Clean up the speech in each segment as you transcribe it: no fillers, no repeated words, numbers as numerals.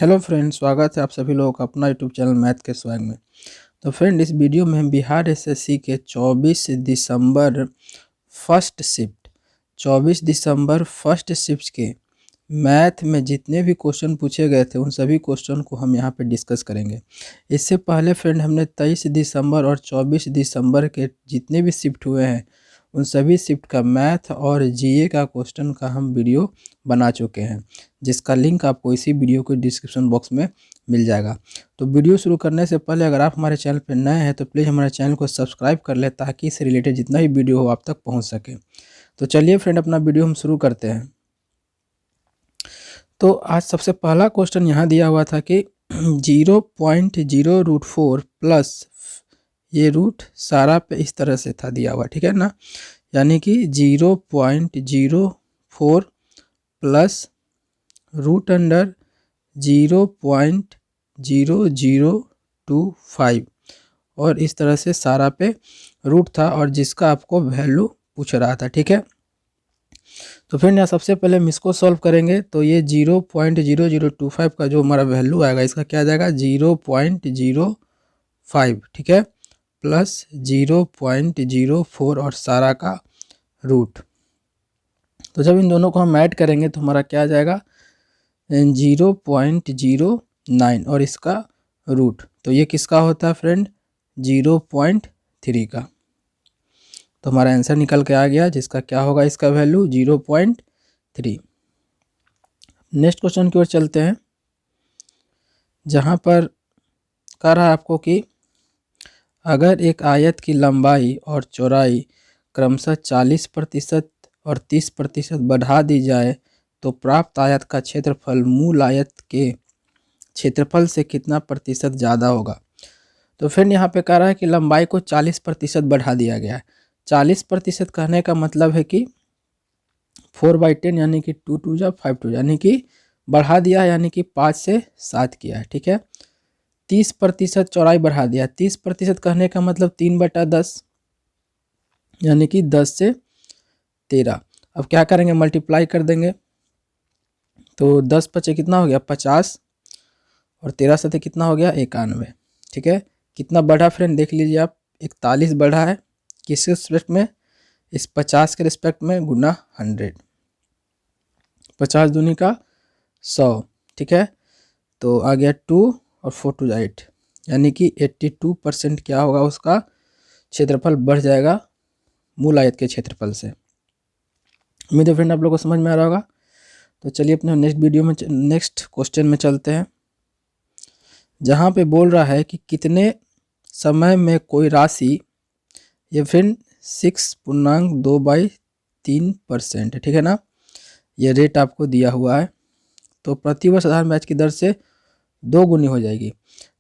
Hello friend, स्वागत है आप सभी लोगों का अपना यूट्यूब चैनल मैथ के स्वैग में। तो फ्रेंड, इस वीडियो में हम बिहार एसएससी के 24 दिसंबर फर्स्ट शिफ्ट के मैथ में जितने भी क्वेश्चन पूछे गए थे उन सभी क्वेश्चन को हम यहाँ पे डिस्कस करेंगे। इससे पहले फ्रेंड, हमने 23 दिसंबर और 24 दिसंबर के जितने भी शिफ्ट हुए हैं उन सभी शिफ्ट का मैथ और जीए का क्वेश्चन का हम वीडियो बना चुके हैं, जिसका लिंक आपको इसी वीडियो के डिस्क्रिप्शन बॉक्स में मिल जाएगा। तो वीडियो शुरू करने से पहले अगर आप हमारे चैनल पर नए हैं तो प्लीज़ हमारे चैनल को सब्सक्राइब कर लें ताकि इससे रिलेटेड जितना भी वीडियो हो आप तक पहुंच सके। तो चलिए फ्रेंड, अपना वीडियो हम शुरू करते हैं। तो आज सबसे पहला क्वेश्चन यहाँ दिया हुआ था कि 0.0√4 प्लस ये रूट सारा पे इस तरह से था दिया हुआ, ठीक है ना। यानी कि 0.04 प्लस रूट अंडर 0.0025 और इस तरह से सारा पे रूट था और जिसका आपको वैल्यू पूछ रहा था, ठीक है। तो फिर यहाँ सबसे पहले हम इसको सॉल्व करेंगे। तो ये 0.0025 का जो हमारा वैल्यू आएगा इसका क्या आ जाएगा 0.05, ठीक है, प्लस 0.04 और सारा का रूट। तो जब इन दोनों को हम ऐड करेंगे तो हमारा क्या आ जाएगा 0.09 और इसका रूट। तो ये किसका होता है फ्रेंड 0.3 का। तो हमारा आंसर निकल के आ गया जिसका क्या होगा इसका वैल्यू 0.3। नेक्स्ट क्वेश्चन की ओर चलते हैं, जहाँ पर कह रहा है आपको कि अगर एक आयत की लंबाई और चौड़ाई क्रमशः 40% और 30% बढ़ा दी जाए तो प्राप्त आयत का क्षेत्रफल मूल आयत के क्षेत्रफल से कितना प्रतिशत ज़्यादा होगा। तो फिर यहाँ पे कह रहा है कि लंबाई को 40% बढ़ा दिया गया है। 40% कहने का मतलब है कि 4/10 यानी कि 2 2 जा 5 2 यानी कि बढ़ा दिया है, यानी कि 5 से 7 किया है, ठीक है। 30% चौड़ाई बढ़ा दिया। 30% कहने का मतलब 3/10 यानी कि 10 से 13। अब क्या करेंगे मल्टीप्लाई कर देंगे। तो 10 पचे कितना हो गया 50 और 13 सते कितना हो गया 91, ठीक है। कितना बढ़ा फ्रेंड देख लीजिए आप, 41 बढ़ा है। किस रिस्पेक्ट में, इस 50 के रिस्पेक्ट में गुना 100, 50 दूनी का 100, ठीक है। तो आ गया 2 और 4 2 8 यानी कि 82% क्या होगा उसका क्षेत्रफल बढ़ जाएगा मूल आयत के क्षेत्रफल से। उम्मीद है फ्रेंड आप लोग को समझ में आ रहा होगा। तो चलिए अपने नेक्स्ट क्वेश्चन में चलते हैं, जहाँ पे बोल रहा है कि कितने समय में कोई राशि, ये फ्रेंड 6.2/3% है, ठीक है ना। ये रेट आपको दिया हुआ है। तो प्रतिवर्ष आधार ब्याज की दर से 2 गुनी हो जाएगी।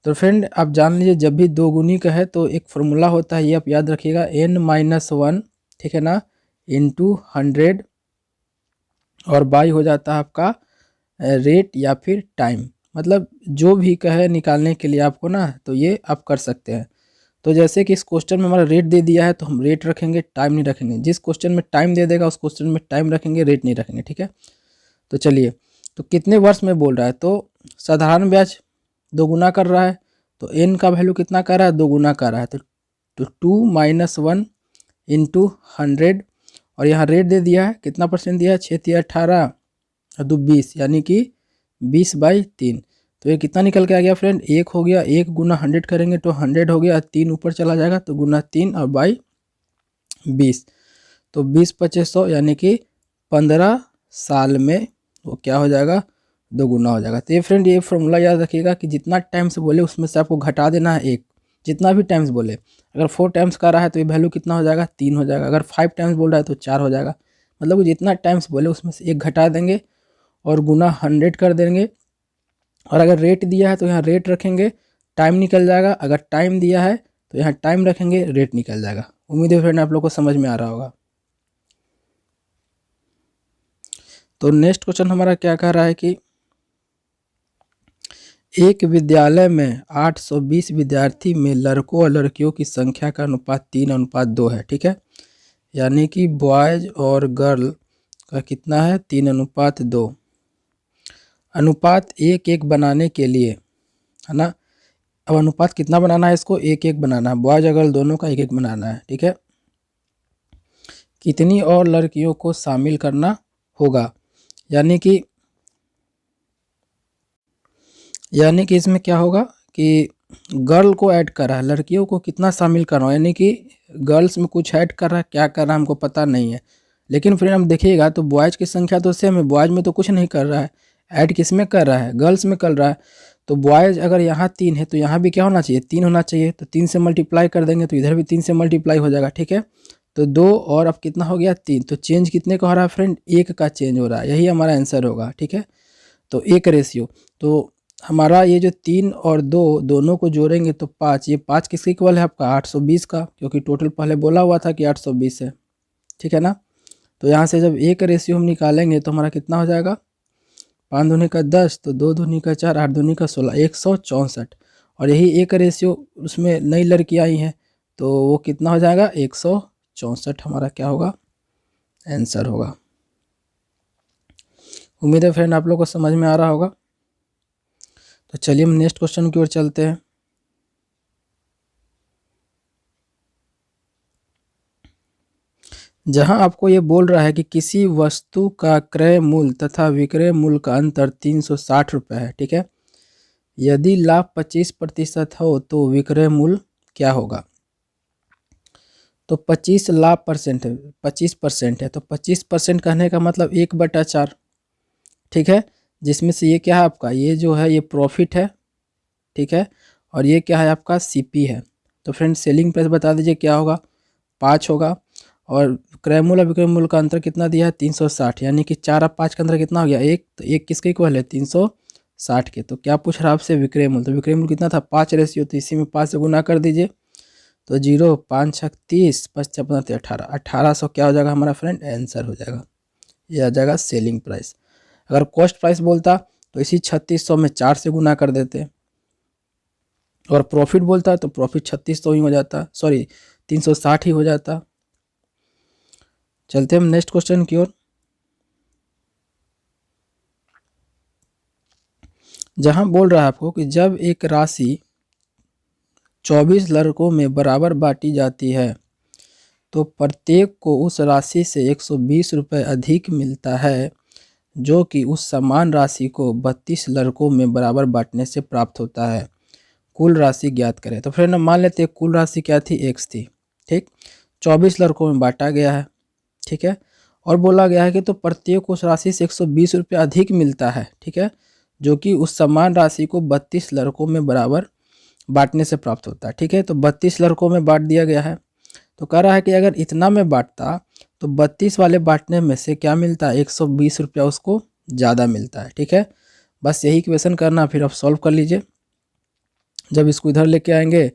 तो फ्रेंड आप जान लीजिए जब भी 2 गुनी का है तो एक फॉर्मूला होता है, ये आप याद रखिएगा, n-1, ठीक है ना, इंटू 100 और बाई हो जाता है आपका रेट या फिर टाइम। मतलब जो भी कहे निकालने के लिए आपको ना, तो ये आप कर सकते हैं। तो जैसे कि इस क्वेश्चन में हमारा रेट दे दिया है तो हम रेट रखेंगे, टाइम नहीं रखेंगे। जिस क्वेश्चन में टाइम दे देगा उस क्वेश्चन में टाइम रखेंगे, रेट नहीं रखेंगे, ठीक है। तो चलिए, तो कितने वर्ष में बोल रहा है, तो साधारण ब्याज 2 गुना कर रहा है, तो n का वैल्यू कितना कर रहा है 2 गुना कर रहा है। तो 2 - 1 इंटू 100 और यहाँ रेट दे दिया है, कितना परसेंट दिया है 6 × 18 और 2 20 यानी कि 20/3। तो ये कितना निकल के आ गया फ्रेंड 1 हो गया। 1 गुना 100 करेंगे तो 100 हो गया, 3 ऊपर चला जाएगा तो गुना 3 और बाई 20। तो 20 × 5 = 100 यानी कि 15 साल में वो क्या हो जाएगा 2 गुना हो जाएगा। तो ये फ्रेंड ये फॉर्मूला याद रखिएगा कि जितना टाइम्स बोले उसमें से आपको घटा देना है 1। जितना भी टाइम्स बोले, अगर 4 टाइम्स का रहा है तो ये वैल्यू कितना हो जाएगा 3 हो जाएगा। अगर 5 टाइम्स बोल रहा है तो 4 हो जाएगा। मतलब कि जितना टाइम्स बोले उसमें से 1 घटा देंगे और गुना 100 कर देंगे। और अगर रेट दिया है तो यहाँ रेट रखेंगे, टाइम निकल जाएगा। अगर टाइम दिया है तो यहाँ टाइम रखेंगे, रेट निकल जाएगा। उम्मीद है फ्रेंड आप लोग को समझ में आ रहा होगा। तो नेक्स्ट क्वेश्चन हमारा क्या कह रहा है कि एक विद्यालय में 820 विद्यार्थी में लड़कों और लड़कियों की संख्या का अनुपात 3:2 है, ठीक है। यानी कि बॉयज और गर्ल का कितना है 3:2। अनुपात 1:1 बनाने के लिए, है ना। अब अनुपात कितना बनाना है, इसको 1:1 बनाना है, बॉयज गर्ल दोनों का 1:1 बनाना है, ठीक है। कितनी और लड़कियों को शामिल करना होगा, यानी कि इसमें क्या होगा कि गर्ल को ऐड कर रहा है, लड़कियों को कितना शामिल करना हो, यानी कि गर्ल्स में कुछ ऐड कर रहा है, क्या कर रहा है हमको पता नहीं है। लेकिन फिर हम देखिएगा तो बॉयज़ की संख्या तो सेम है, बॉयज़ में तो कुछ नहीं कर रहा है, ऐड किस में कर रहा है, गर्ल्स में कर रहा है। तो बॉयज़ अगर यहाँ 3 है तो यहाँ भी क्या होना चाहिए, 3 होना चाहिए। तो 3 से मल्टीप्लाई कर देंगे तो इधर भी 3 से मल्टीप्लाई हो जाएगा, ठीक है। तो 2 और अब कितना हो गया, 3। तो चेंज कितने का हो रहा है फ्रेंड, 1 का चेंज हो रहा है, यही हमारा आंसर होगा, ठीक है। तो 1 रेशियो, तो हमारा ये जो 3 और 2 दोनों को जोड़ेंगे तो 5, ये 5 किसके इक्वल है आपका, 820 का, क्योंकि टोटल पहले बोला हुआ था कि 820 है, ठीक है ना। तो यहाँ से जब 1 रेशियो हम निकालेंगे तो हमारा कितना हो जाएगा, 5 दूनी का 10, तो 2 दूनी का 4, 8 दूनी का 16, 164। और यही 1 रेशियो उसमें नई लड़की आई हैं तो वो कितना हो जाएगा, 164 हमारा क्या होगा, आंसर होगा। उम्मीद है फ्रेंड आप लोग को समझ में आ रहा होगा। तो चलिए हम नेक्स्ट क्वेश्चन की ओर चलते हैं। जहां आपको ये बोल रहा है कि किसी वस्तु का क्रय मूल्य तथा विक्रय मूल्य का अंतर 360 रुपये है, ठीक है। यदि लाभ 25% हो तो विक्रय मूल्य क्या होगा। तो 25 लाभ परसेंट है, 25% है, तो 25% कहने का मतलब 1/4, ठीक है। जिसमें से ये क्या है आपका, ये जो है ये प्रॉफिट है, ठीक है। और ये क्या है आपका सीपी है। तो फ्रेंड सेलिंग प्राइस बता दीजिए क्या होगा, 5 होगा। और क्रय मूल्य और विक्रय मूल्य का अंतर कितना दिया है, 360, यानी कि 4 और 5 के अंदर कितना हो गया, 1। तो 1 किसके इक्वल है, 360 के। तो क्या पूछ रहा है आपसे, विक्रय मूल्य। तो विक्रय मूल्य कितना था, 5 रेशियो, तो इसी में 5 से गुना कर दीजिए। तो 0, 5 6 30, 5 6 15 18, 1800 क्या हो जाएगा हमारा फ्रेंड, आंसर हो जाएगा। ये आ जाएगा सेलिंग प्राइस। अगर कॉस्ट प्राइस बोलता तो इसी 3600 में 4 से गुना कर देते। और प्रॉफिट बोलता तो प्रॉफिट 3600 ही हो जाता, सॉरी 360 ही हो जाता। चलते हम नेक्स्ट क्वेश्चन की ओर। जहां बोल रहा है आपको कि जब एक राशि 24 लड़कों में बराबर बांटी जाती है तो प्रत्येक को उस राशि से 120 रुपये अधिक मिलता है, जो कि उस समान राशि को 32 लड़कों में बराबर बांटने से प्राप्त होता है। कुल राशि ज्ञात करें। तो फ्रेंड मान लेते हैं कुल राशि क्या थी, x थी, ठीक। 24 लड़कों में बांटा गया है, ठीक है। और बोला गया है कि तो प्रत्येक उस राशि से 120 रुपये अधिक मिलता है, ठीक है, जो कि उस समान राशि को 32 लड़कों में बराबर बांटने से प्राप्त होता है, ठीक है। तो 32 लड़कों में बांट दिया गया है। तो कह रहा है कि अगर इतना में बांटता तो 32 वाले बांटने में से क्या मिलता है, 120 रुपया उसको ज़्यादा मिलता है, ठीक है। बस यही इक्वेशन करना, फिर आप सॉल्व कर लीजिए। जब इसको इधर लेके आएंगे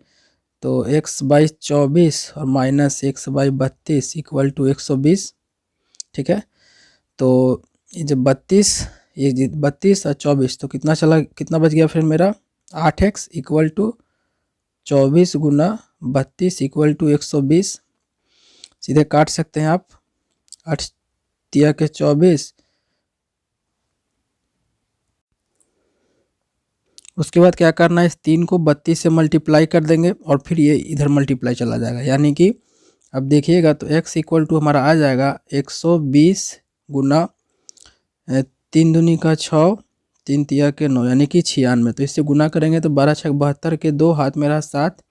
तो x/24 और माइनस x/32 इक्वल टू 120, ठीक है। तो ये जब 32, ये 32 और 24 तो कितना चला, कितना बच गया फिर मेरा, 8x इक्वल टू 24 गुना 32 इक्वल टू 120। सीधे काट सकते हैं आप, 8 तिया के 24, उसके बाद क्या करना है, इस 3 को 32 से मल्टीप्लाई कर देंगे और फिर ये इधर मल्टीप्लाई चला जाएगा। यानी कि अब देखिएगा तो x इक्वल टू हमारा आ जाएगा 120 गुना 3 दूनी का 6, 3 तिया के 9, यानी कि 96। तो इससे गुना करेंगे तो 12 6 72 के 2 हाथ में रहा 7,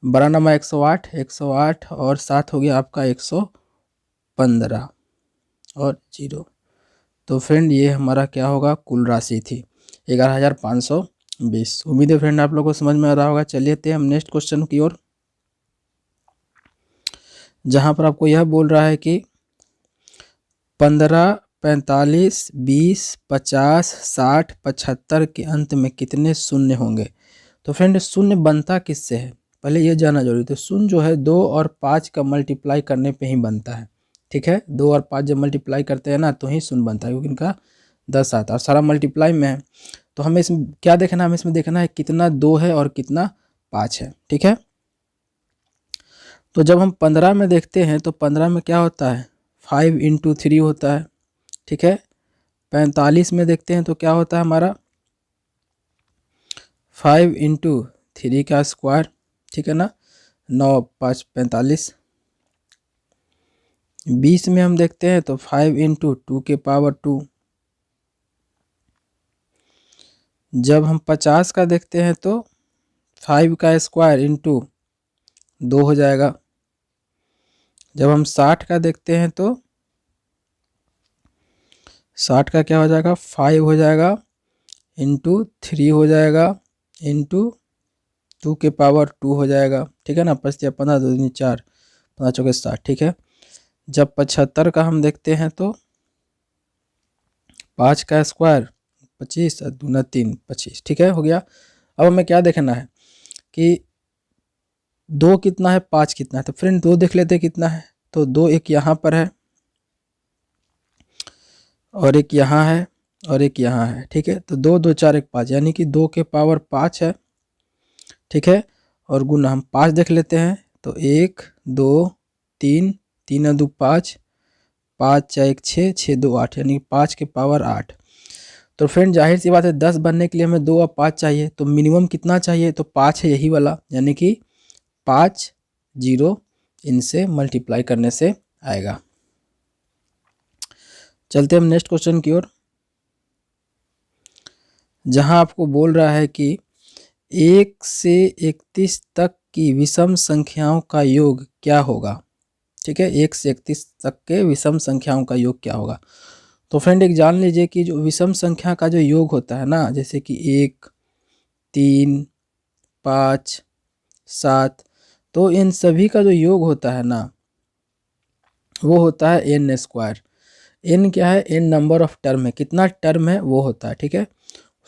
12 नमा 108, 108 और 7 हो गया आपका 115 और 0। तो फ्रेंड ये हमारा क्या होगा, कुल राशि थी 11,520। उम्मीद है फ्रेंड आप लोगों को समझ में आ रहा होगा। चलिए थे हम नेक्स्ट क्वेश्चन की ओर, जहां पर आपको यह बोल रहा है कि 15, 45, 20, 50, 60, 75 के अंत में कितने शून्य होंगे। तो फ्रेंड शून्य बनता किससे है, पहले ये जानना जरूरी। तो शून्य जो है 2 और 5 का मल्टीप्लाई करने पे ही बनता है, ठीक है। 2 और 5 जब मल्टीप्लाई करते हैं ना तो ही शून्य बनता है, क्योंकि इनका 10 आता है और सारा मल्टीप्लाई में है। तो हमें इसमें क्या देखना है, हमें इसमें देखना है कितना 2 है और कितना 5 है, ठीक है। तो जब हम 15 में देखते हैं तो 15 में क्या होता है, 5 × 3 होता है, ठीक है। 45 में देखते हैं तो क्या होता है हमारा 5 इंटू 3 का स्क्वायर, ठीक है ना, 9 5 45। 20 में हम देखते हैं तो 5 इंटू 2 के पावर 2। जब हम 50 का देखते हैं तो 5 का स्क्वायर इंटू 2 हो जाएगा। जब हम 60 का देखते हैं तो 60 का क्या हो जाएगा 5 हो जाएगा इंटू 3 हो जाएगा इंटू 2 के पावर 2 हो जाएगा, ठीक है ना। 5 या 15 2 दूनी 4 15 चौके 60, ठीक है। जब 75 का हम देखते हैं तो 5 का स्क्वायर 25 और 2 3 25, ठीक है, हो गया। अब हमें क्या देखना है कि 2 कितना है 5 कितना है, तो फ्रेंड 2 देख लेते हैं कितना है। तो 2 एक यहाँ पर है और एक यहाँ है और एक यहाँ है, ठीक है। तो 2 2 4 1 5 यानी कि 2 के पावर 5 है, ठीक है। और गुना हम 5 देख लेते हैं तो 1 2 3 3 2 5 5 4 1 6 6 2 8 यानी 5 के पावर 8। तो फ्रेंड जाहिर सी बात है 10 बनने के लिए हमें 2 और 5 चाहिए, तो मिनिमम कितना चाहिए, तो 5 है यही वाला, यानी कि 5 0 इनसे मल्टीप्लाई करने से आएगा। चलते हम नेक्स्ट क्वेश्चन की ओर, जहां आपको बोल रहा है कि 1 से 31 तक की विषम संख्याओं का योग क्या होगा, ठीक है। 1 से 31 तक के विषम संख्याओं का योग क्या होगा। तो फ्रेंड एक जान लीजिए कि जो विषम संख्या का जो योग होता है ना, जैसे कि 1 3 5 7, तो इन सभी का जो योग होता है ना वो होता है एन स्क्वायर। एन क्या है, एन नंबर ऑफ टर्म है, कितना टर्म है वो होता है, ठीक है।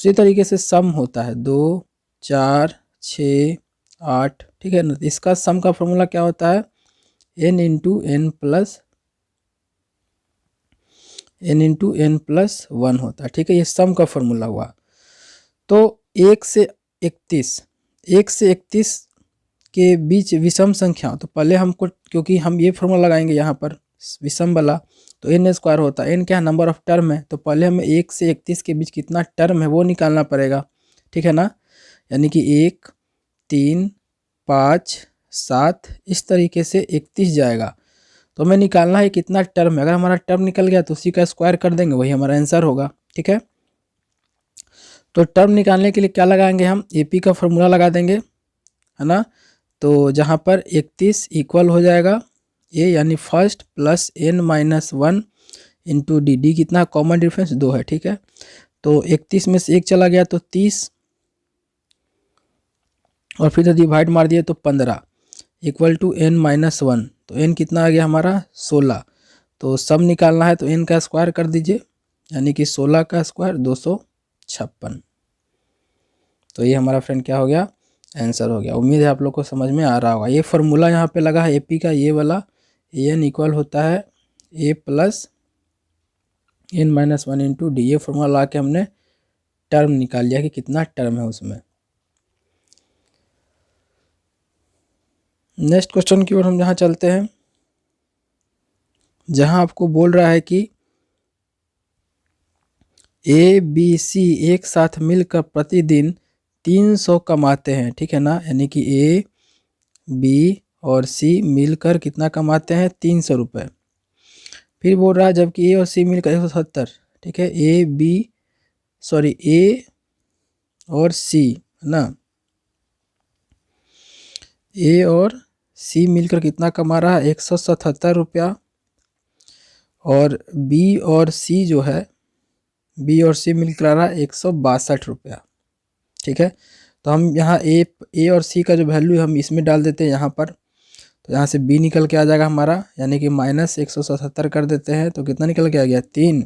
उसी तरीके से सम होता है 2 4 6 8, ठीक है ना। इसका सम का फॉर्मूला क्या होता है n इंटू एन प्लस 1 होता है, ठीक है। ये सम का फॉर्मूला हुआ। तो 1 से 31 के बीच विषम संख्या, तो पहले हमको, क्योंकि हम ये फॉर्मूला लगाएंगे यहाँ पर विषम वाला, तो एन स्क्वायर होता है, एन क्या है नंबर ऑफ टर्म है, तो पहले हमें 1 से 31 के बीच कितना टर्म है वो निकालना पड़ेगा, ठीक है ना। यानी कि 1 3 5 7 इस तरीके से 31 जाएगा। तो हमें निकालना है कितना टर्म है, अगर हमारा टर्म निकल गया तो उसी का स्क्वायर कर देंगे, वही हमारा आंसर होगा, ठीक है। तो टर्म निकालने के लिए क्या लगाएंगे हम, एपी का फॉर्मूला लगा देंगे, है ना। तो जहाँ पर 31 इक्वल हो जाएगा ए यानी first plus n minus 1 into D, D कितना कॉमन डिफरेंस 2 है, ठीक है। तो 31 में से 1 चला गया तो 30 और फिर डिवाइड मार दिए तो 15 इक्वल टू n माइनस 1, तो n कितना आ गया हमारा 16। तो सम निकालना है तो n का स्क्वायर कर दीजिए, यानी कि 16 का स्क्वायर 256। तो ये हमारा फ्रेंड क्या हो गया आंसर हो गया। उम्मीद है आप लोग को समझ में आ रहा होगा। ये फॉर्मूला यहाँ पे लगा है एपी का, ये वाला एन इक्वल होता है a plus n minus 1 into d. ये फॉर्मूला ला के हमने टर्म निकाल लिया कि कितना टर्म है उसमें। नेक्स्ट क्वेश्चन की ओर हम जहाँ चलते हैं, जहाँ आपको बोल रहा है कि ए बी सी एक साथ मिलकर प्रतिदिन 300 कमाते हैं, ठीक है ना। यानी कि ए बी और सी मिलकर कितना कमाते हैं 300 रुपये। फिर बोल रहा है जबकि ए और सी मिलकर 170, ठीक है। ए और सी, है ना, ए और सी मिलकर कितना कमा रहा है 177 रुपया, और बी और सी जो है, बी और सी मिलकर आ रहा है 162 रुपया, ठीक है। तो हम यहाँ ए और सी का जो वैल्यू हम इसमें डाल देते हैं यहाँ पर, तो यहाँ से बी निकल के आ जाएगा हमारा, यानी कि माइनस 177 कर देते हैं तो कितना निकल के आ गया 3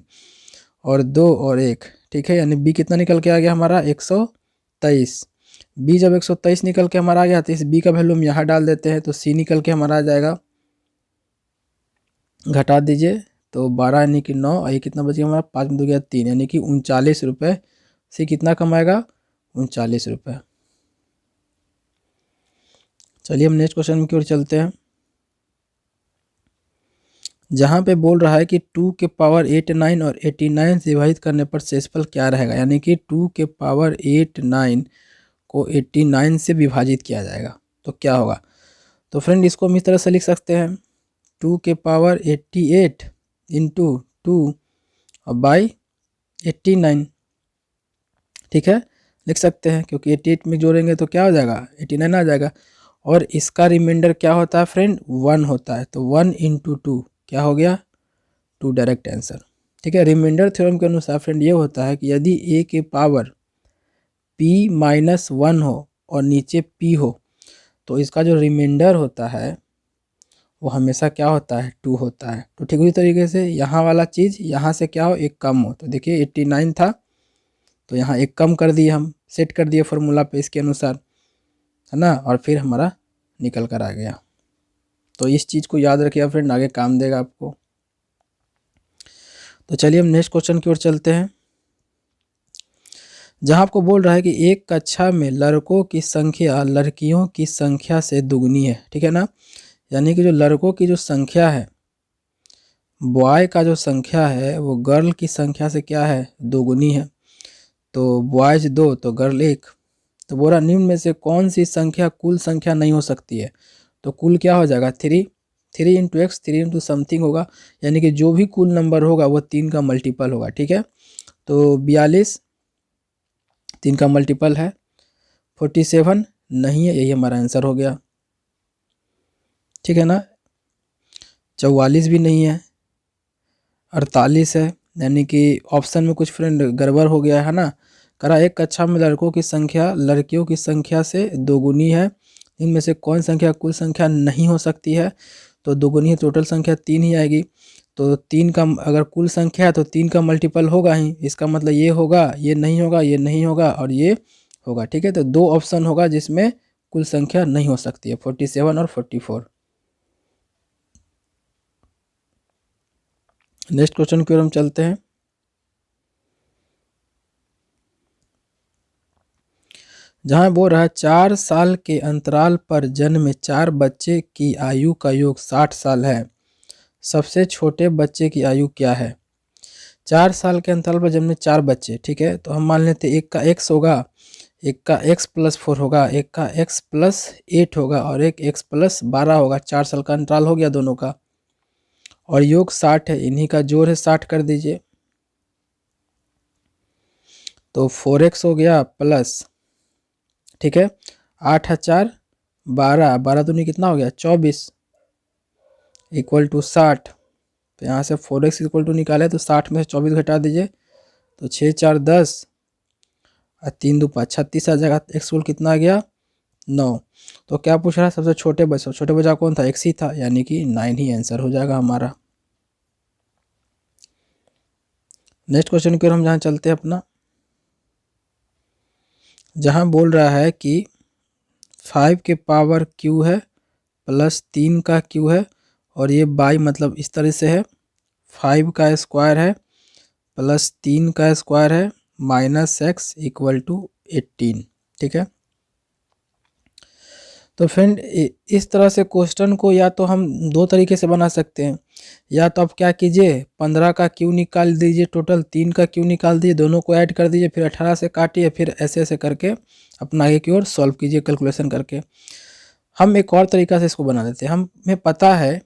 और 2 और 1, ठीक है। यानी बी कितना निकल के आ गया हमारा 123। बी जब 123 निकल के हमारा आ गया तो इस बी का वैल्यू हम यहाँ डाल देते हैं, तो सी निकल के हमारा आ जाएगा, घटा दीजिए तो 12 यानी कि 9, और ये कितना बच गया हमारा 5 में 2 गया 3, यानी कि 39 रुपये। सी कितना कमाएगा 39 रुपये। चलिए हम नेक्स्ट क्वेश्चन की ओर चलते हैं, जहाँ पे बोल रहा है कि 2 के पावर 8 9 और 89 से विभाजित करने पर शेषफल क्या रहेगा, यानी कि 2 के पावर 8 9 को 89 से विभाजित किया जाएगा तो क्या होगा। तो फ्रेंड इसको हम इस तरह से लिख सकते हैं 2 के पावर 88 इंटू 2 और बाई 89, ठीक है लिख सकते हैं, क्योंकि 88 में जोड़ेंगे तो क्या हो जाएगा 89 आ जाएगा। और इसका रिमाइंडर क्या होता है फ्रेंड 1 होता है, तो 1 इंटू 2 क्या हो गया 2 डायरेक्ट आंसर, ठीक है। रिमाइंडर थ्योरम के अनुसार फ्रेंड ये होता है कि यदि a के पावर p-1 हो और नीचे p हो तो इसका जो रिमाइंडर होता है वो हमेशा क्या होता है 2 होता है। तो ठीक उसी तरीके से यहाँ वाला चीज़ यहाँ से क्या हो एक कम हो, तो देखिए 89 था तो यहाँ एक कम कर दिए, हम सेट कर दिए फॉर्मूला पे इसके अनुसार, है ना, और फिर हमारा निकल कर आ गया। तो इस चीज़ को याद रखिए फ्रेंड, आगे काम देगा आपको। तो चलिए हम नेक्स्ट क्वेश्चन की ओर चलते हैं, जहाँ आपको बोल रहा है कि एक कक्षा में लड़कों की संख्या लड़कियों की संख्या से दुगनी है, ठीक है ना, यानी कि जो लड़कों की जो संख्या है, बॉय का जो संख्या है वो गर्ल की संख्या से क्या है दोगुनी है। तो बॉयज 2 तो गर्ल 1। तो बोला निम्न में से कौन सी संख्या कुल संख्या नहीं हो सकती है, तो कुल क्या हो जाएगा 3 इंटू एक्स 3 इंटू समथिंग होगा, यानी कि जो भी कुल नंबर होगा वो 3 का मल्टीपल होगा, ठीक है। तो 42 3 का मल्टीपल है, 47 नहीं है, यही हमारा आंसर हो गया, ठीक है ना। 44 भी नहीं है, 48 है, यानी कि ऑप्शन में कुछ फ्रेंड गड़बड़ हो गया है ना। करा एक कक्षा में लड़कों की संख्या लड़कियों की संख्या से दोगुनी है, इनमें से कौन संख्या कुल संख्या नहीं हो सकती है, तो दोगुनी है टोटल संख्या 3 ही आएगी। तो 3 का अगर कुल संख्या है तो 3 का मल्टीपल होगा ही, इसका मतलब ये होगा, ये नहीं होगा, ये नहीं होगा और ये होगा, ठीक है। तो 2 ऑप्शन होगा जिसमें कुल संख्या नहीं हो सकती है, 47 और 44। नेक्स्ट क्वेश्चन की ओर हम चलते हैं, जहाँ बोल रहा है 4 साल के अंतराल पर जन्मे 4 बच्चे की आयु का योग 60 साल है, सबसे छोटे बच्चे की आयु क्या है। 4 साल के अंतराल पर जन्मे 4 बच्चे, ठीक है, तो हम मान लेते एक का x होगा, एक का x प्लस 4 होगा, एक का x प्लस 8 होगा और एक x प्लस 12 होगा। 4 साल का अंतराल हो गया दोनों का, और योग 60 है, इन्हीं का जोड़ है 60 कर दीजिए। तो 4x हो गया प्लस, ठीक है, 8 है 4 12, 12 दूनी कितना हो गया 24 इक्वल टू 60। तो यहाँ से 4x इक्वल टू निकाले तो 60 में से 24 घटा दीजिए, तो 6 4 10 और 3 2 5 36 आ जाएगा। एक्स इक्वल कितना आ गया 9। तो क्या पूछ रहा है सबसे छोटे बच्चा कौन था, एक्स ही था, यानी कि 9 ही आंसर हो जाएगा हमारा। नेक्स्ट क्वेश्चन की ओर हम जहाँ चलते हैं अपना, जहाँ बोल रहा है कि 5 के पावर q है प्लस 3 का q है, और ये बाई मतलब इस तरह से है 5 का स्क्वायर है प्लस 3 का स्क्वायर है माइनस एक्स इक्वल टू 18, ठीक है। तो फ्रेंड इस तरह से क्वेश्चन को या तो हम 2 तरीके से बना सकते हैं, या तो आप क्या कीजिए 15 का क्यू निकाल दीजिए, टोटल 3 का क्यू निकाल दीजिए, दोनों को ऐड कर दीजिए, फिर 18 से काटिए, फिर ऐसे ऐसे करके अपना आगे की ओर सॉल्व कीजिए कैलकुलेशन करके। हम एक और तरीका से इसको बना देते हैं, हमें पता है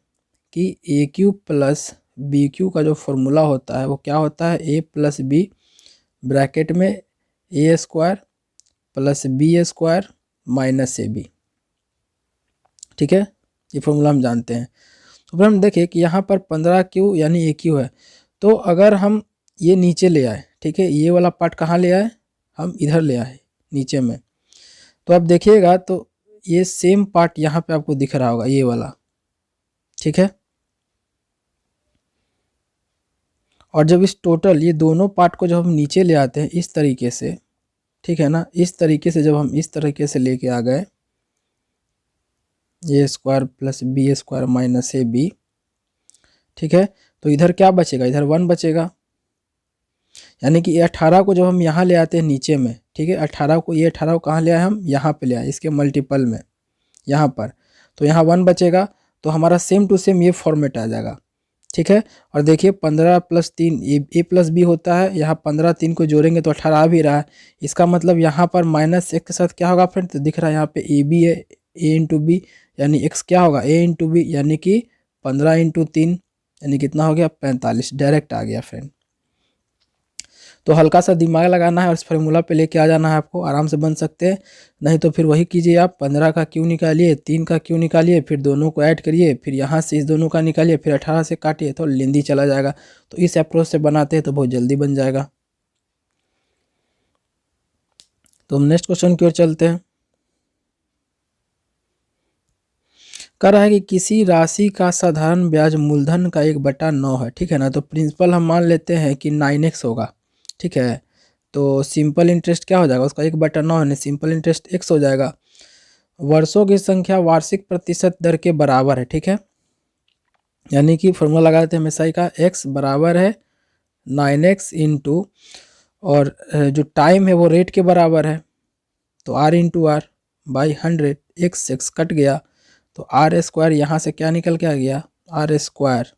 कि ए क्यू प्लस बी क्यू का जो फॉर्मूला होता है वो क्या होता है ए प्लस बी ब्रैकेट में a square plus b square minus a b, ठीक है, ये फॉर्मूला हम जानते हैं। तो फिर हम देखें कि यहाँ पर 15 क्यू यानी ए क्यू है, तो अगर हम ये नीचे ले आए, ठीक है, ये वाला पार्ट कहाँ ले आए हम इधर ले आए नीचे में, तो आप देखिएगा तो ये सेम पार्ट यहाँ पे आपको दिख रहा होगा ये वाला, ठीक है। और जब इस टोटल ये दोनों पार्ट को जब हम नीचे ले आते हैं इस तरीके से, ठीक है ना, इस तरीके से जब हम इस तरीके से लेके आ गए a square plus b square minus a b, ठीक है, तो इधर क्या बचेगा इधर 1 बचेगा, यानी कि 18 को जब हम यहाँ ले आते हैं नीचे में, ठीक है, 18 को ये 18 को कहाँ ले आए हम यहाँ पे ले आए इसके मल्टीपल में यहाँ पर, तो यहाँ 1 बचेगा, तो हमारा सेम टू सेम ये फॉर्मेट आ जाएगा, ठीक है। और देखिए 15 + 3 ए प्लस बी होता है, यहाँ 15 3 को जोड़ेंगे तो 18 आ भी रहा है। इसका मतलब यहाँ पर -1 के साथ क्या होगा फ्रेंड, तो दिख रहा है यहाँ पे ए बी है, ए इंटू बी यानी x क्या होगा ए इंटू बी, यानी कि 15 इंटू 3 यानी कितना हो गया 45, डायरेक्ट आ गया फ्रेंड। तो हल्का सा दिमाग लगाना है और इस फार्मूला पे लेके आ जाना है, आपको आराम से बन सकते हैं। नहीं तो फिर वही कीजिए, आप 15 का क्यू निकालिए, 3 का क्यू निकालिए, फिर दोनों को ऐड करिए, फिर यहाँ से इस दोनों का निकालिए, फिर 18 से काटिए तो लेंदी चला जाएगा। तो इस अप्रोच से बनाते हैं तो बहुत जल्दी बन जाएगा। तो हम नेक्स्ट क्वेश्चन की ओर चलते हैं। कह रहा है कि किसी राशि का साधारण ब्याज मूलधन का 1/9 है, ठीक है ना। तो प्रिंसिपल हम मान लेते हैं कि 9x होगा, ठीक है। तो सिंपल इंटरेस्ट क्या हो जाएगा, उसका 1/9 यानी सिंपल इंटरेस्ट x हो जाएगा। वर्षों की संख्या वार्षिक प्रतिशत दर के बराबर है, ठीक है। यानी कि फॉर्मूला लगा देते हैं हमेशा का, x बराबर है 9x इंटू, और जो टाइम है वो रेट के बराबर है, तो r into r by 100, x cut गया तो आर स्क्वायर यहाँ से क्या निकल के आ गया, आर स्क्वायर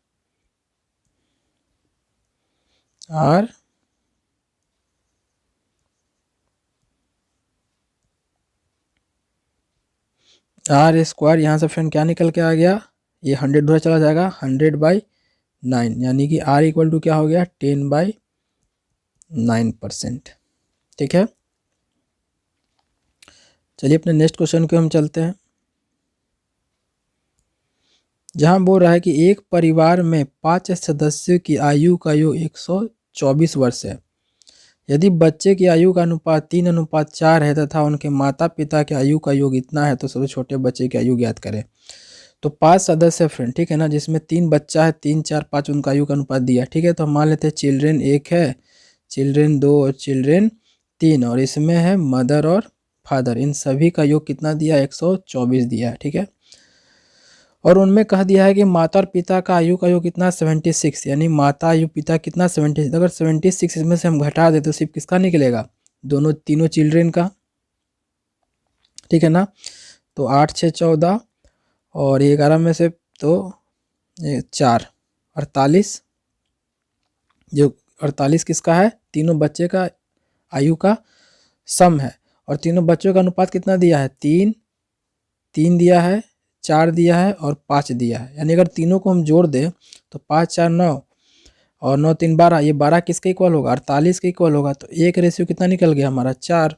यहाँ से फ्रेंड क्या निकल के आ गया, ये 100 दूर चला जाएगा, 100/9 यानी कि r इक्वल टू क्या हो गया 10/9%, ठीक है। चलिए अपने नेक्स्ट क्वेश्चन को हम चलते हैं। जहां बोल रहा है कि एक परिवार में 5 सदस्यों की आयु का योग 124 वर्ष है। यदि बच्चे की आयु का अनुपात 3:4 है तथा उनके माता पिता के आयु का योग इतना है, तो सबसे छोटे बच्चे की आयु ज्ञात करें। तो 5 सदस्य फ्रेंड, ठीक है ना, जिसमें 3 बच्चा है, 3 4 5 उनका आयु का अनुपात दिया, ठीक है। तो हम मान लेते हैं चिल्ड्रेन 1 है, चिल्ड्रेन 2 और चिल्ड्रेन 3, और इसमें है मदर और फादर, इन सभी का योग कितना दिया 124 दिया है, ठीक है। और उनमें कह दिया है कि माता और पिता का आयु का योग कितना 76, यानी माता आयु पिता कितना 76। अगर 76 इसमें से हम घटा दे तो सिर्फ किसका निकलेगा, दोनों तीनों चिल्ड्रेन का, ठीक है ना। तो 8 6 14 और 11 में से तो 4 48, जो 48 किसका है, तीनों बच्चे का आयु का सम है। और तीनों बच्चों का अनुपात कितना दिया है, 3 3 दिया है, 4 दिया है और 5 दिया है। यानी अगर तीनों को हम जोड़ दें तो 5 4 9 और 9 3 12, ये 12 किसके इक्वल होगा, 48 के इक्वल होगा। तो एक रेशियो कितना निकल गया हमारा 4।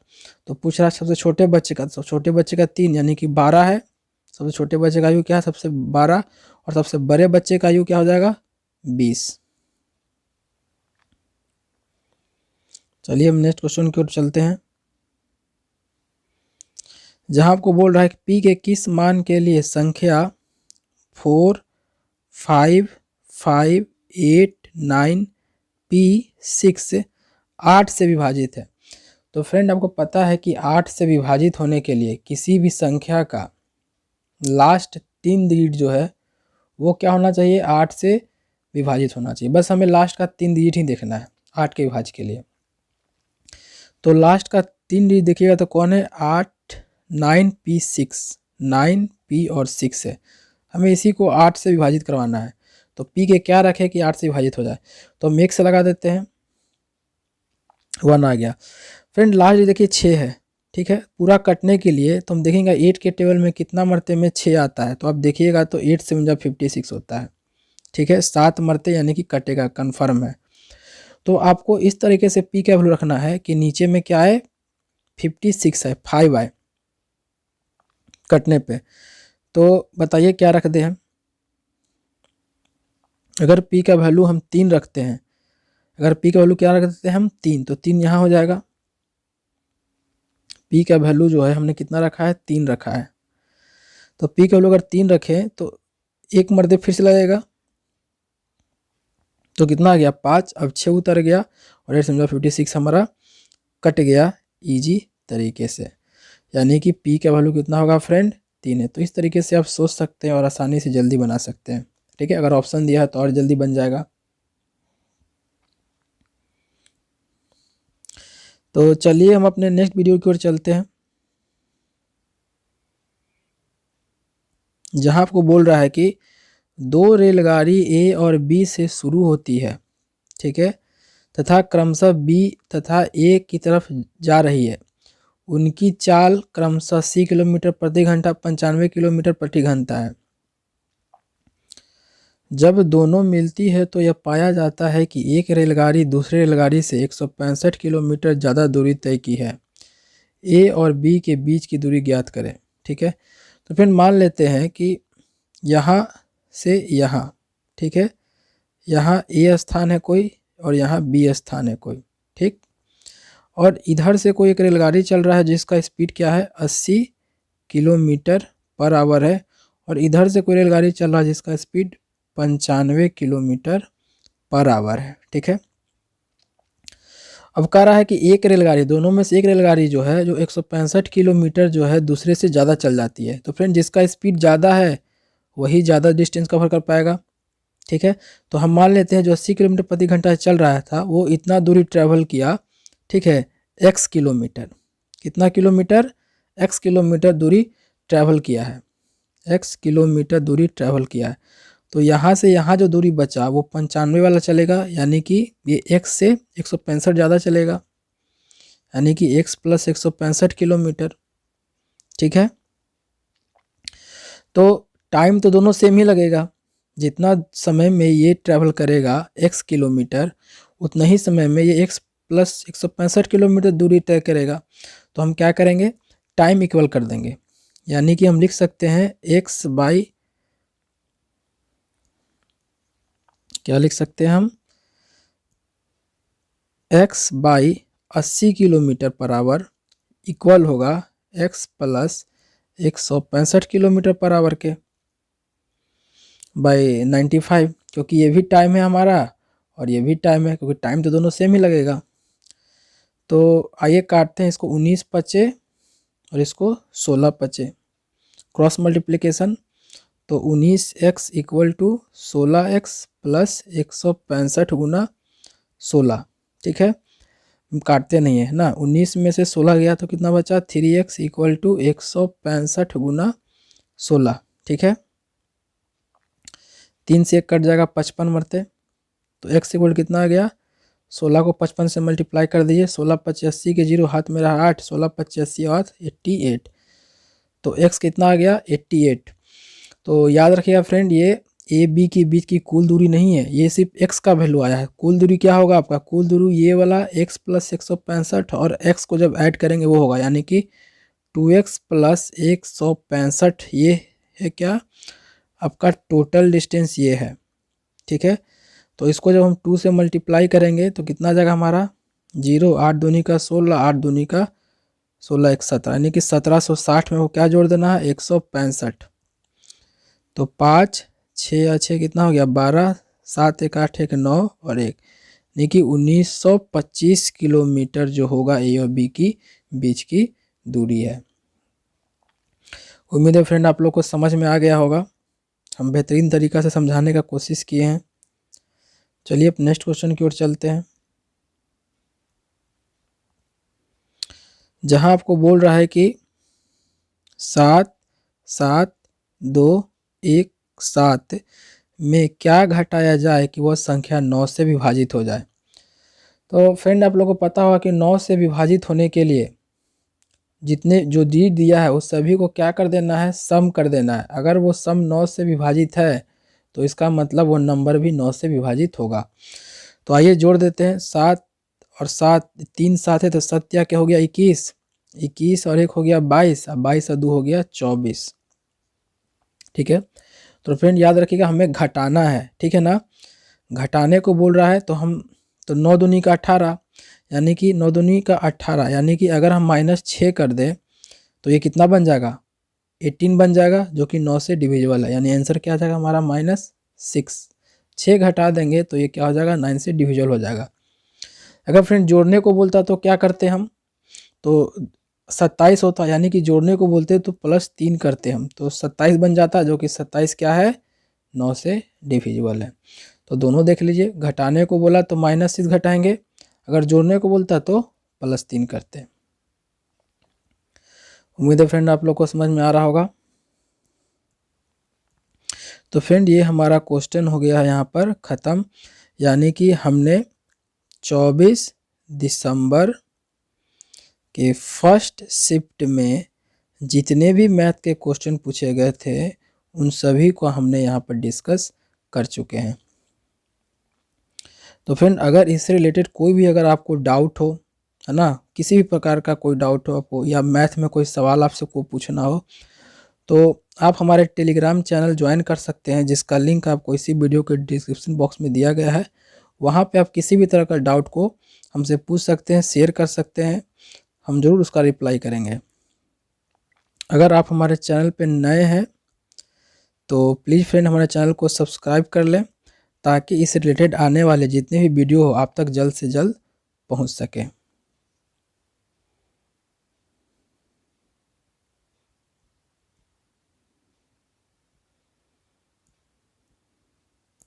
तो पूछ रहा है सबसे छोटे बच्चे का, तो छोटे बच्चे का 3 यानी कि 12 है। सबसे छोटे बच्चे का आयु क्या है, सबसे 12, और सबसे बड़े बच्चे का आयु क्या हो जाएगा 20। चलिए हम नेक्स्ट क्वेश्चन की ओर चलते हैं। जहां आपको बोल रहा है कि p के किस मान के लिए संख्या 4 5 5 8 9 p6 8 से विभाजित है। तो फ्रेंड आपको पता है कि 8 से विभाजित होने के लिए किसी भी संख्या का लास्ट 3 डिजिट जो है वो क्या होना चाहिए, 8 से विभाजित होना चाहिए। बस हमें लास्ट का 3 डिजिट ही देखना है 8 के विभाज्य के लिए। तो लास्ट का 3 डिजिट देखिएगा तो कौन है, 8 9 p6, 9 p और 6 है। हमें इसी को 8 से विभाजित करवाना है। तो p के क्या रखे कि 8 से विभाजित हो जाए, तो हम 1 से लगा देते हैं, 1 आ गया। फ्रेंड लास्ट देखिए 6 है, ठीक है। पूरा कटने के लिए तो हम देखेंगे 8 के टेबल में कितना मरते में 6 आता है, तो आप देखिएगा तो 8 से 56 होता है, ठीक है। 7 मरते यानी कि कटेगा, कन्फर्म है। तो आपको इस तरीके से p का वैल्यू रखना है कि नीचे में क्या है 56 है, 5 आए कटने पे। तो बताइए क्या रख दे हम, अगर p का वैल्यू हम 3 रखते हैं, अगर p का वैल्यू क्या रख देते हैं हम 3, तो 3 यहाँ हो जाएगा। p का वैल्यू जो है हमने कितना रखा है 3 रखा है। तो p का वैल्यू अगर 3 रखें तो एक मर्दे फिर से लगेगा, तो कितना आ गया 5, अब 6 उतर गया और 8 समझा 56 हमारा कट गया इजी तरीके से। यानी कि p का वैल्यू कितना होगा फ्रेंड 3 है। तो इस तरीके से आप सोच सकते हैं और आसानी से जल्दी बना सकते हैं, ठीक है। अगर ऑप्शन दिया है तो और जल्दी बन जाएगा। तो चलिए हम अपने नेक्स्ट वीडियो की ओर चलते हैं। जहां आपको बोल रहा है कि दो रेलगाड़ी ए और बी से शुरू होती है, ठीक है, तथा क्रमशः बी तथा ए की तरफ जा रही है। उनकी चाल क्रमशः 80 किलोमीटर प्रति घंटा 95 किलोमीटर प्रति घंटा है। जब दोनों मिलती है तो यह पाया जाता है कि एक रेलगाड़ी दूसरे रेलगाड़ी से 165 किलोमीटर ज़्यादा दूरी तय की है। ए और बी के बीच की दूरी ज्ञात करें, ठीक है। तो फिर मान लेते हैं कि यहाँ से यहाँ, ठीक है, यहाँ ए स्थान है कोई और यहाँ बी स्थान है कोई, ठीक। और इधर से कोई एक रेलगाड़ी चल रहा है जिसका स्पीड क्या है 80 किलोमीटर पर आवर है, और इधर से कोई रेलगाड़ी चल रहा है जिसका स्पीड 95 किलोमीटर पर आवर है, ठीक है। अब कह रहा है कि एक रेलगाड़ी, दोनों में से एक रेलगाड़ी जो है जो 165 किलोमीटर जो है दूसरे से ज़्यादा चल जाती है। तो फ्रेंड जिसका स्पीड ज़्यादा है वही ज़्यादा डिस्टेंस कवर कर पाएगा, ठीक है। तो हम मान लेते हैं जो 80 किलोमीटर प्रति घंटा चल रहा था वो इतना दूरी ट्रैवल किया, ठीक है, x किलोमीटर। कितना किलोमीटर? x किलोमीटर दूरी ट्रैवल किया है, x किलोमीटर दूरी ट्रैवल किया है। तो यहाँ से यहाँ जो दूरी बचा वो 95 वाला चलेगा, यानी कि ये x से 165 ज़्यादा चलेगा, यानी कि x प्लस 165 किलोमीटर, ठीक है। तो टाइम तो दोनों सेम ही लगेगा, जितना समय में ये ट्रैवल करेगा x किलोमीटर उतना ही समय में ये x प्लस 165 किलोमीटर दूरी तय करेगा। तो हम क्या करेंगे, टाइम इक्वल कर देंगे, यानी कि हम लिख सकते हैं x बाई, क्या लिख सकते हैं हम, x by 80 kilometre per hour equal होगा x plus 165 kilometre per hour के बाई 95, क्योंकि ये भी टाइम है हमारा और ये भी टाइम है, क्योंकि टाइम तो दोनों सेम ही लगेगा। तो आइए काटते हैं इसको, 19 बचे और इसको 16 बचे, क्रॉस मल्टीप्लिकेशन। तो 19x equal to 16x plus 165 गुना 16, ठीक है। हम काटते नहीं है ना, 19 में से 16 गया तो कितना बचा, 3x इक्वल टू 165 गुना 16, ठीक है। 3 से 1 कट जाएगा, 55 मरते, तो x इक्वल कितना आ गया, 16 को 55 से मल्टीप्लाई कर दीजिए, 16 5 80 के जीरो हाथ में रहा 8, 16 5 80 और 88, तो x कितना आ गया 88। तो याद रखिएगा फ्रेंड, ये ए बी के बीच की कुल दूरी नहीं है, ये सिर्फ x का वैल्यू आया है। कुल दूरी क्या होगा आपका, कुल दूरी ये वाला x प्लस 165 और x को जब ऐड करेंगे वो होगा, यानी कि 2x प्लस 165, ये है क्या आपका टोटल डिस्टेंस ये है, ठीक है। तो इसको जब हम 2 से मल्टीप्लाई करेंगे तो कितना आ जाएगा हमारा 0, 8 दूनी का 16, 8 दूनी का 16 1 17, यानी कि 1760 में वो क्या जोड़ देना है 165। तो 5 6 6 कितना हो गया 12, 7 1 8 1 9 और 1, यानी कि 1925 किलोमीटर जो होगा ए और बी की बीच की दूरी है। उम्मीद है फ्रेंड आप लोग को समझ में आ गया होगा, हम बेहतरीन तरीक़ा से समझाने का कोशिश किए हैं। चलिए अब नेक्स्ट क्वेश्चन की ओर चलते हैं, जहां आपको बोल रहा है कि 7 7 2 1 7 में क्या घटाया जाए कि वह संख्या 9 से विभाजित हो जाए। तो फ्रेंड आप लोगों को पता होगा कि 9 से विभाजित होने के लिए जितने जो डी दिया है उस सभी को क्या कर देना है, सम कर देना है। अगर वो सम 9 से विभाजित है तो इसका मतलब वो नंबर भी 9 से विभाजित होगा। तो आइए जोड़ देते हैं, 7 और 7, 3 7 है तो 7 क्या हो गया 21, 21 और 1 हो गया 22, अब 22 और 2 हो गया 24, ठीक है। तो फ्रेंड याद रखिएगा हमें घटाना है, ठीक है ना, घटाने को बोल रहा है तो हम, तो 9 दूनी का 18, यानी कि 9 दूनी का 18, यानी कि अगर हम -6 कर दें तो ये कितना बन जाएगा 18 बन जाएगा, जो कि 9 से डिविजिबल है, यानी आंसर क्या आ जाएगा हमारा -6। 6 घटा देंगे तो ये क्या हो जाएगा 9 से डिविजिबल हो जाएगा। अगर फ्रेंड जोड़ने को बोलता तो क्या करते हम, तो 27 होता, यानी कि जोड़ने को बोलते तो +3 करते हम, तो 27 बन जाता, जो कि 27 क्या है 9 से डिविजिबल है। तो दोनों देख लीजिए, घटाने को बोला तो -6 घटाएंगे, अगर जोड़ने को बोलता तो +3 करते। उम्मीद है फ्रेंड आप लोग को समझ में आ रहा होगा। तो फ्रेंड ये हमारा क्वेश्चन हो गया है यहाँ पर ख़त्म, यानी कि हमने 24 दिसंबर के फर्स्ट शिफ्ट में जितने भी मैथ के क्वेश्चन पूछे गए थे उन सभी को हमने यहाँ पर डिस्कस कर चुके हैं। तो फ्रेंड अगर इससे रिलेटेड कोई भी अगर आपको डाउट हो, है ना, किसी भी प्रकार का कोई डाउट हो आपको या मैथ में कोई सवाल आपसे को पूछना हो, तो आप हमारे टेलीग्राम चैनल ज्वाइन कर सकते हैं, जिसका लिंक आपको इसी वीडियो के डिस्क्रिप्शन बॉक्स में दिया गया है। वहाँ पे आप किसी भी तरह का डाउट को हमसे पूछ सकते हैं, शेयर कर सकते हैं, हम ज़रूर उसका रिप्लाई करेंगे। अगर आप हमारे चैनल पे नए हैं तो प्लीज़ फ्रेंड हमारे चैनल को सब्सक्राइब कर लें, ताकि इस रिलेटेड आने वाले जितने भी वीडियो हो आप तक जल्द से जल्द पहुंच सके।